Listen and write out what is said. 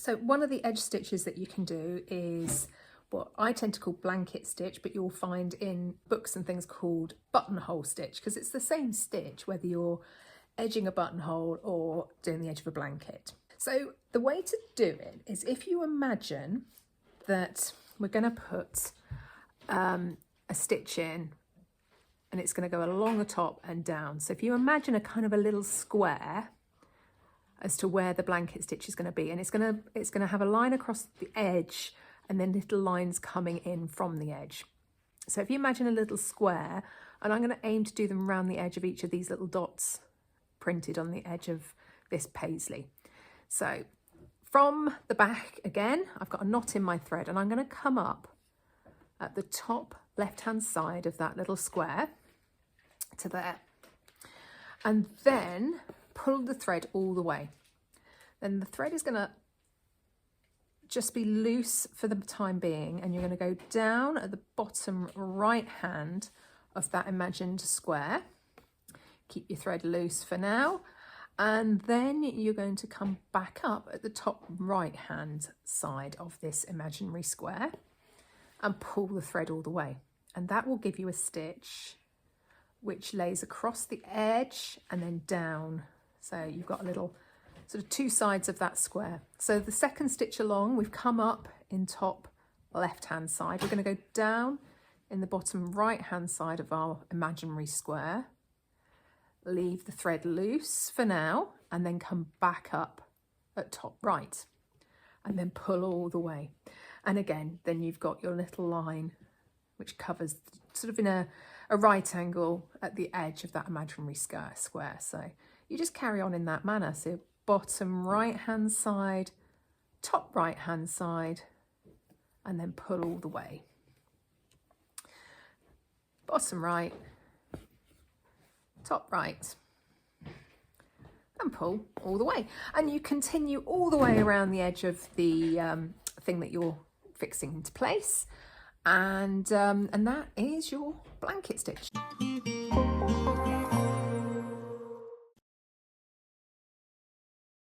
So one of the edge stitches that you can do is what I tend to call blanket stitch, but you'll find in books and things called buttonhole stitch, because it's the same stitch whether you're edging a buttonhole or doing the edge of a blanket. So the way to do it is, if you imagine that we're going to put a stitch in and it's going to go along the top and down. So if you imagine a kind of a little square as to where the blanket stitch is going to be, and it's going to have a line across the edge and then little lines coming in from the edge. So if you imagine a little square, and I'm going to aim to do them around the edge of each of these little dots printed on the edge of this paisley. So from the back again, I've got a knot in my thread, and I'm going to come up at the top left hand side of that little square to there, and then pull the thread all the way. Then the thread is going to just be loose for the time being, and you're going to go down at the bottom right hand of that imagined square. Keep your thread loose for now, and then you're going to come back up at the top right hand side of this imaginary square and pull the thread all the way, and that will give you a stitch which lays across the edge and then down. So you've got a little sort of two sides of that square. So the second stitch along, we've come up in top left hand side. We're going to go down in the bottom right hand side of our imaginary square, leave the thread loose for now, and then come back up at top right and then pull all the way. And again, then you've got your little line which covers sort of in a right angle at the edge of that imaginary square. So you just carry on in that manner. So bottom right hand side, top right hand side, and then pull all the way. Bottom right, top right, and pull all the way. And you continue all the way around the edge of the thing that you're fixing into place, and that is your blanket stitch.